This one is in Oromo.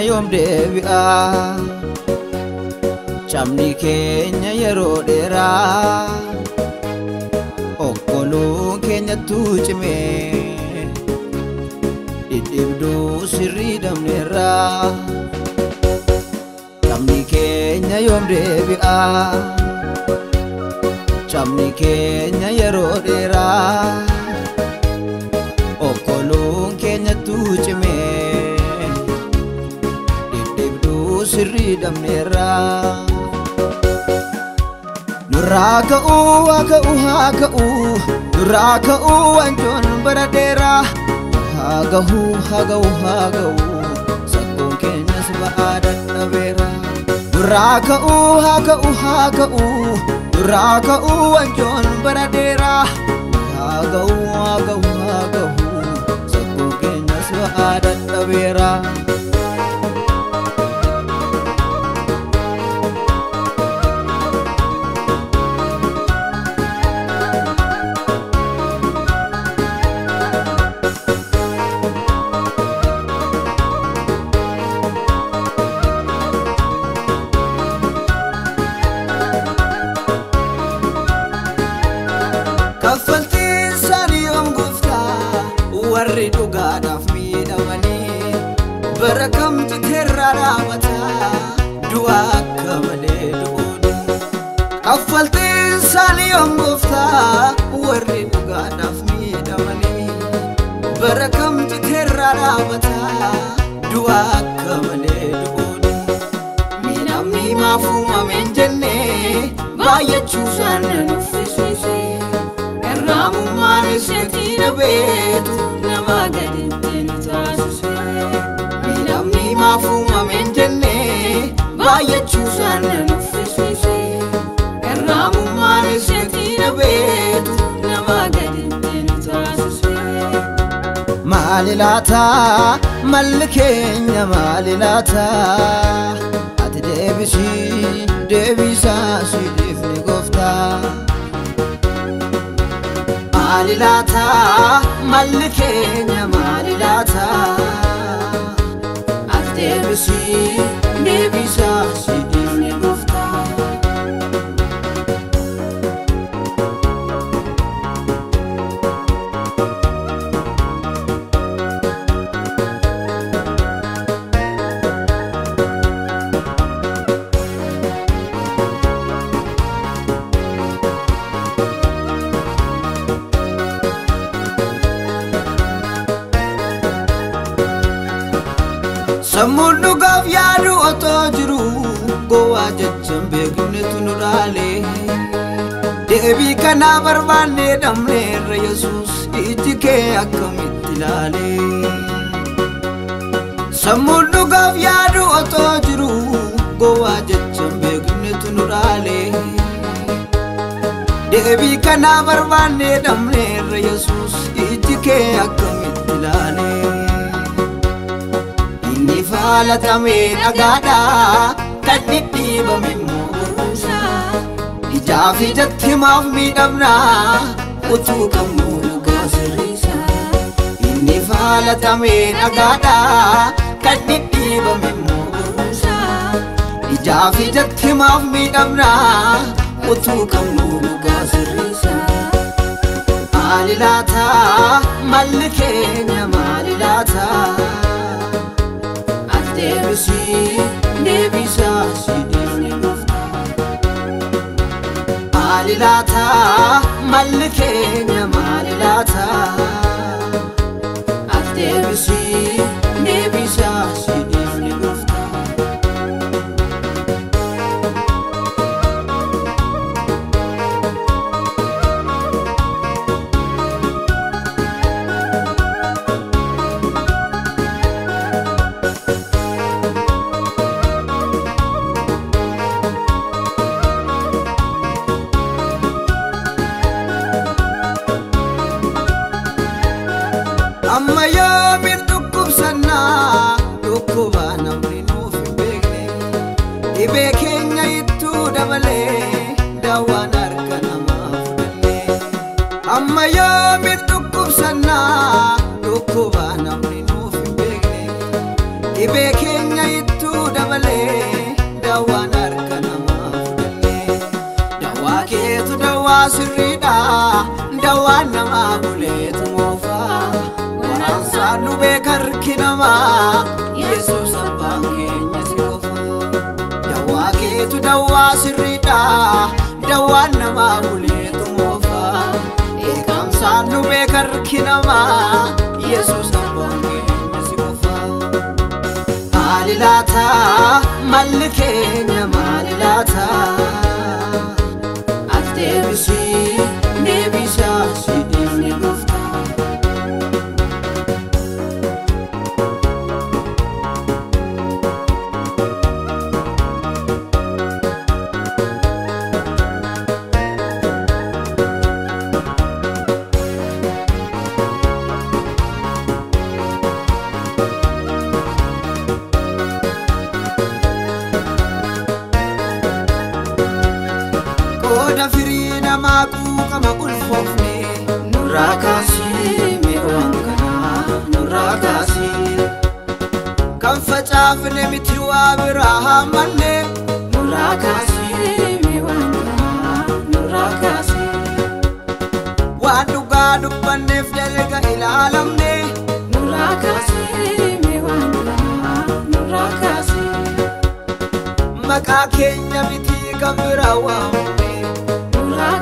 yoom deebi'a camni keenya yeroo dheeraa okkoluun keenyattu cimee dhidhibduu sirrii dabneerra camni keenya yoom deebi'a camni keenya yeroo dheeraa okkoluun keenyattu cimee dhidhibduu sirrii dabneerra Nuraka anjon baradera hagahu sakon kenya subada nabera Nuraka anjon baradera hagahu sakon kenya subada nabera warri dhugaadhaaf miidhamanii barakam jiteerraa dhaabata du'a akka malee du'uudha kaffaltiin isaanii yoom gooftaa warri dhugaadhaaf miidhamanii barakam jiteerraa dhaabata du'a akka malee du'uudha miidhamni maafuumameen jennee baay'achuusaan nan uffisiise garraamummaan isheetii na beetu Milamni maafuumameen jennee baay'achuusaan nan uffisiise garraamummaan isheetii na beetu nama gadi ittiin taasise maali laata malli keenya maali laata ati deebisaa siif ni gooftaa Malilata, malikenya malilata Aktebisi, nebisa, sidifni gufta Samudu gaf yaadu otoo jiru gowwaa jechaan beeknetu nu dhaale deebii kana barbaanne dhabneerra Yesuus iji kee akkamitti ilaale Samudu gaf yaadu otoo jiru gowwaa jechaan beeknetu nu dhaale deebii kana barbaanne dhabneerra Yesuus iji kee akkamitti ilaale Falatame nagada kadhidhiibame moorusa ijaafi jatti maaf miidhamna utuu qabnu dhugaa sirriisa inni falatame nagada kadhidhiibame moorusa ijaafi jatti maaf miidhamna utuu qabnu dhugaa sirriisa maali laata malli keenya maali laata Debisi, nebisa, sidifni gufta Malilata, malikenya malilata Debisi, nebisa, sidifni gufta Amma yoomin dhukkubsannaa dhukkubaa namni nuuf hin beekne dhibee keenya ittuu dabalee daawwaan harka namaa fudhanne Amma yoomin dhukkubsannaa dhukkubaa namni nuuf hin beekne dhibee keenya beekarki namaa Yesuus abbaan keenya si qofa. Dawaa keetu dawaa sirriidha dawaan namaa buleetu moofa. Eegamsaan nu beekarki namaa Yesuus abbaan keenya si qofa. Maali laata malli keenya maali laata ati deebisa si dhiifne dhufta. Koda firii namaa quuqama ulfoofne nurraa kaasii mi'oon kanaa nurraa kaasii. Kan facaafne miti waa biraa hammanne nurraa kaasii mi'oon kanaa nurraa kaasii. Waan dhugaa dubbanneef dalga ilaalamne nurraa kaasii mi'oon kanaa nurraa kaasii. Maqaa keenya miti kan biraa waamne nurraa